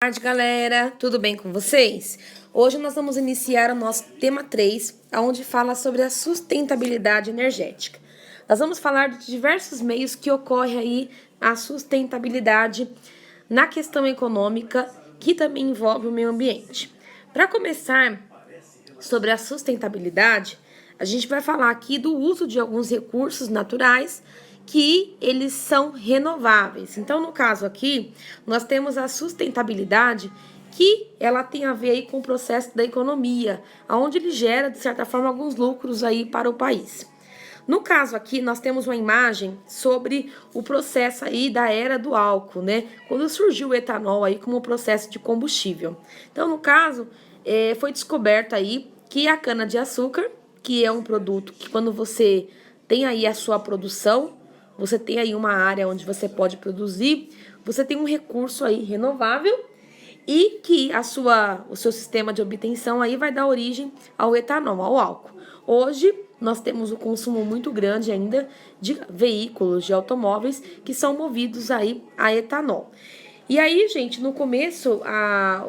Boa tarde, galera, tudo bem com vocês? Hoje nós vamos iniciar o nosso tema 3, onde fala sobre a sustentabilidade energética. Nós vamos falar de diversos meios que ocorre aí a sustentabilidade na questão econômica, que também envolve o meio ambiente. Para começar sobre a sustentabilidade, a gente vai falar aqui do uso de alguns recursos naturais que eles são renováveis. Então, no caso aqui, nós temos a sustentabilidade que ela tem a ver aí com o processo da economia, onde ele gera, de certa forma, alguns lucros aí para o país. No caso aqui, nós temos uma imagem sobre o processo aí da era do álcool, né? Quando surgiu o etanol aí como processo de combustível. Então, no caso, foi descoberto aí que a cana-de-açúcar, que é um produto que quando você tem aí a sua produção, você tem aí uma área onde você pode produzir, você tem um recurso aí renovável e que o seu sistema de obtenção aí vai dar origem ao etanol, ao álcool. Hoje, nós temos um consumo muito grande ainda de veículos, de automóveis que são movidos aí a etanol. E aí, gente, no começo,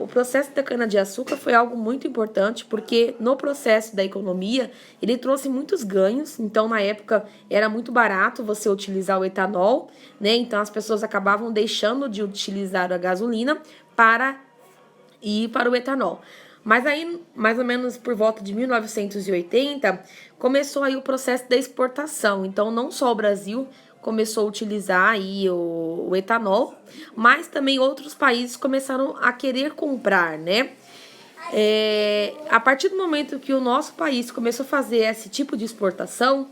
o processo da cana-de-açúcar foi algo muito importante, porque no processo da economia, ele trouxe muitos ganhos. Então, na época, era muito barato você utilizar o etanol, né? Então, as pessoas acabavam deixando de utilizar a gasolina para ir para o etanol. Mas aí, mais ou menos por volta de 1980, começou aí o processo da exportação. Então, não só o Brasil começou a utilizar aí o etanol, mas também outros países começaram a querer comprar, né? A partir do momento que o nosso país começou a fazer esse tipo de exportação,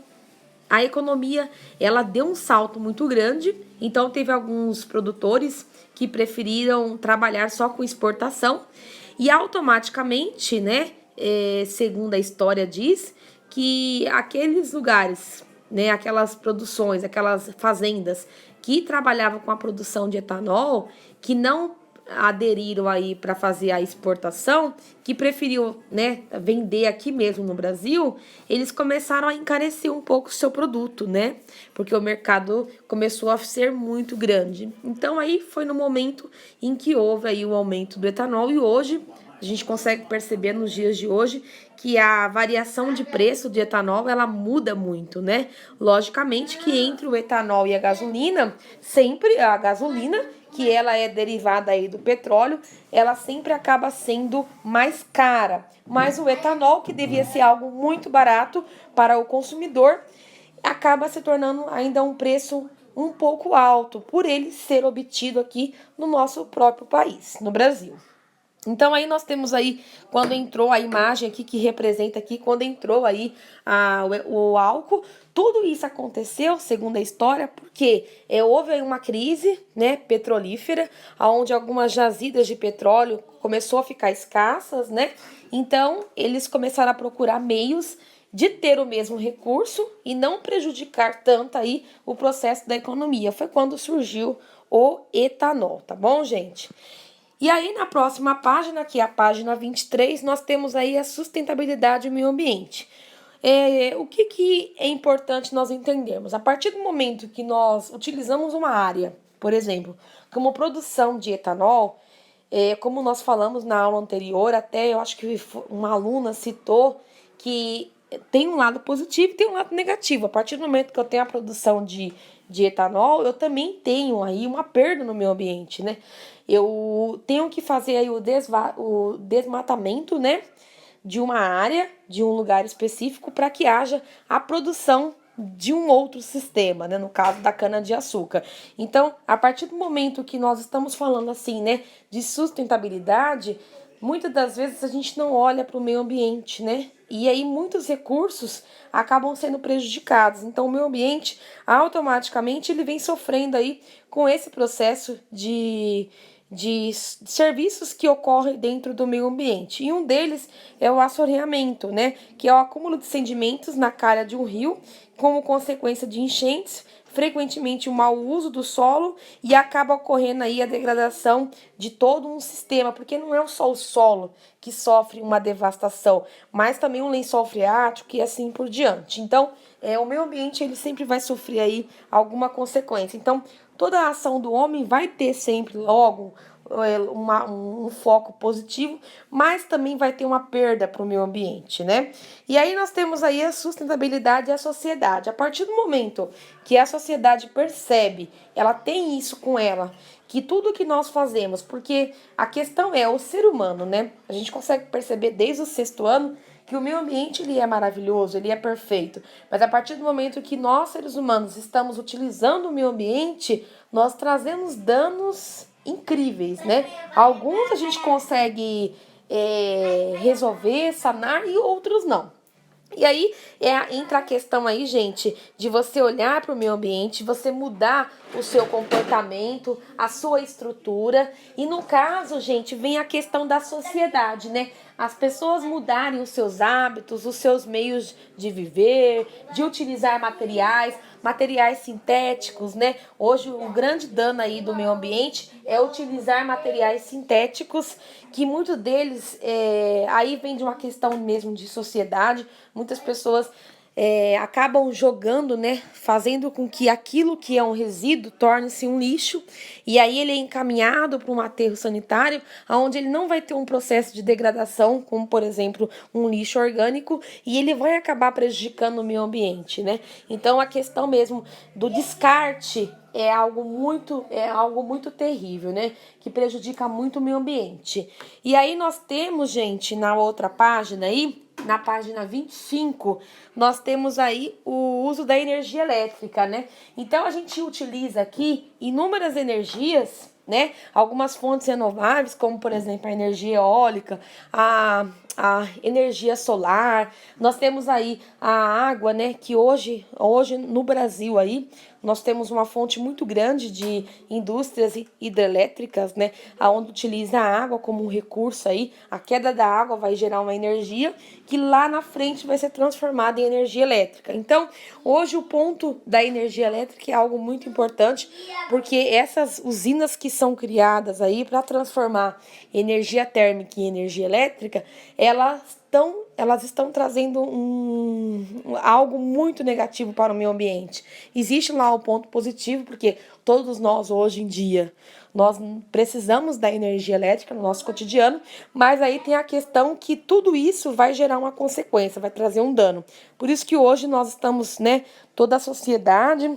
a economia ela deu um salto muito grande, então teve alguns produtores que preferiram trabalhar só com exportação e automaticamente, né, segundo a história diz, que aqueles lugares, né, aquelas produções, aquelas fazendas que trabalhavam com a produção de etanol, que não aderiram aí para fazer a exportação, que preferiu, né, vender aqui mesmo no Brasil, eles começaram a encarecer um pouco o seu produto, né? Porque o mercado começou a ser muito grande. Então aí foi no momento em que houve aí o aumento do etanol e hoje a gente consegue perceber nos dias de hoje que a variação de preço de etanol ela muda muito, né? Logicamente que entre o etanol e a gasolina, sempre a gasolina, que ela é derivada aí do petróleo, ela sempre acaba sendo mais cara. Mas o etanol, que devia ser algo muito barato para o consumidor, acaba se tornando ainda um preço um pouco alto, por ele ser obtido aqui no nosso próprio país, no Brasil. Então aí nós temos aí, quando entrou a imagem aqui, que representa aqui, quando entrou aí o álcool, tudo isso aconteceu, segundo a história, porque houve aí uma crise, né, petrolífera, onde algumas jazidas de petróleo começou a ficar escassas, né, então eles começaram a procurar meios de ter o mesmo recurso e não prejudicar tanto aí o processo da economia. Foi quando surgiu o etanol, tá bom, gente? E aí, na próxima página, que é a página 23, nós temos aí a sustentabilidade e o meio ambiente. O que é importante nós entendermos? A partir do momento que nós utilizamos uma área, por exemplo, como produção de etanol, como nós falamos na aula anterior, até eu acho que uma aluna citou que tem um lado positivo e tem um lado negativo. A partir do momento que eu tenho a produção de etanol, eu também tenho aí uma perda no meio ambiente, né? Eu tenho que fazer aí o desmatamento, né, de uma área, de um lugar específico, para que haja a produção de um outro sistema, né, no caso da cana-de-açúcar. Então, a partir do momento que nós estamos falando assim, né, de sustentabilidade, muitas das vezes a gente não olha para o meio ambiente, né? E aí muitos recursos acabam sendo prejudicados. Então o meio ambiente automaticamente ele vem sofrendo aí com esse processo de serviços que ocorrem dentro do meio ambiente. E um deles é o assoreamento, né? Que é o acúmulo de sedimentos na calha de um rio, como consequência de enchentes, frequentemente o mau uso do solo e acaba ocorrendo aí a degradação de todo um sistema, porque não é só o solo que sofre uma devastação, mas também o lençol freático e assim por diante. Então, o meio ambiente ele sempre vai sofrer aí alguma consequência. Então, toda a ação do homem vai ter sempre logo um foco positivo, mas também vai ter uma perda para o meio ambiente, né? E aí nós temos aí a sustentabilidade e a sociedade. A partir do momento que a sociedade percebe, ela tem isso com ela, que tudo que nós fazemos, porque a questão é o ser humano, né? A gente consegue perceber desde o 6º ano que o meio ambiente ele é maravilhoso, ele é perfeito, mas a partir do momento que nós, seres humanos, estamos utilizando o meio ambiente, nós trazemos danos incríveis, né? Alguns a gente consegue resolver, sanar e outros não. E aí entra a questão aí, gente, de você olhar para o meio ambiente, você mudar o seu comportamento, a sua estrutura. E no caso, gente, vem a questão da sociedade, né? As pessoas mudarem os seus hábitos, os seus meios de viver, de utilizar materiais sintéticos, né? Hoje o grande dano aí do meio ambiente é utilizar materiais sintéticos, que muitos deles aí vem de uma questão mesmo de sociedade. Muitas pessoas acabam jogando, né, fazendo com que aquilo que é um resíduo torne-se um lixo, e aí ele é encaminhado para um aterro sanitário, onde ele não vai ter um processo de degradação, como por exemplo um lixo orgânico, e ele vai acabar prejudicando o meio ambiente, né? Então a questão mesmo do descarte é algo muito terrível, né? Que prejudica muito o meio ambiente. E aí nós temos, gente, na outra página aí, na página 25, nós temos aí o uso da energia elétrica, né? Então a gente utiliza aqui inúmeras energias, né? Algumas fontes renováveis, como por exemplo a energia eólica, a energia solar. Nós temos aí a água, né? Que hoje no Brasil aí nós temos uma fonte muito grande de indústrias hidrelétricas, né? Onde utiliza a água como um recurso aí. A queda da água vai gerar uma energia que lá na frente vai ser transformada em energia elétrica. Então, hoje o ponto da energia elétrica é algo muito importante, porque essas usinas que são criadas aí para transformar energia térmica em energia elétrica, elas estão trazendo algo muito negativo para o meio ambiente. Existe lá um ponto positivo, porque todos nós hoje em dia, nós precisamos da energia elétrica no nosso cotidiano, mas aí tem a questão que tudo isso vai gerar uma consequência, vai trazer um dano. Por isso que hoje nós estamos, né, toda a sociedade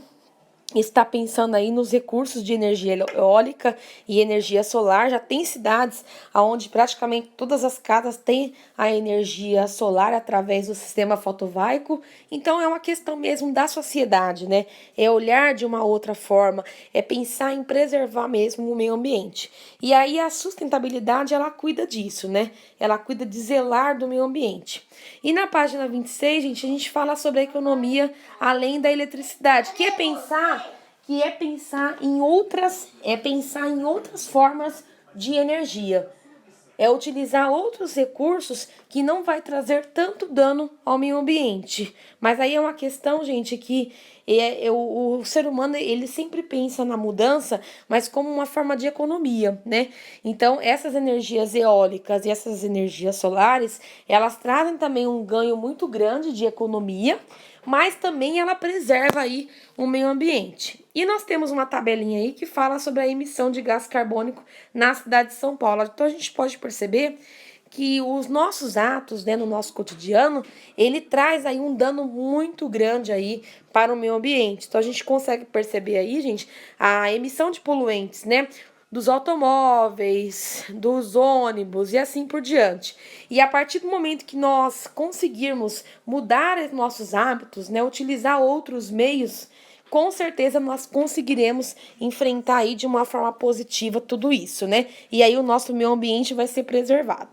está pensando aí nos recursos de energia eólica e energia solar. Já tem cidades onde praticamente todas as casas têm a energia solar através do sistema fotovoltaico. Então é uma questão mesmo da sociedade, né? É olhar de uma outra forma, é pensar em preservar mesmo o meio ambiente. E aí a sustentabilidade, ela cuida disso, né? Ela cuida de zelar do meio ambiente. E na página 26, gente, a gente fala sobre a economia além da eletricidade, que é pensar em outras formas de energia. É utilizar outros recursos que não vai trazer tanto dano ao meio ambiente. Mas aí é uma questão, gente, que o ser humano ele sempre pensa na mudança, mas como uma forma de economia, né? Então, essas energias eólicas e essas energias solares, elas trazem também um ganho muito grande de economia, mas também ela preserva aí o meio ambiente. E nós temos uma tabelinha aí que fala sobre a emissão de gás carbônico na cidade de São Paulo. Então a gente pode perceber que os nossos atos, né, no nosso cotidiano, ele traz aí um dano muito grande aí para o meio ambiente. Então a gente consegue perceber aí, gente, a emissão de poluentes, né, dos automóveis, dos ônibus e assim por diante. E a partir do momento que nós conseguirmos mudar os nossos hábitos, né, utilizar outros meios, com certeza nós conseguiremos enfrentar aí de uma forma positiva tudo isso, né? E aí o nosso meio ambiente vai ser preservado.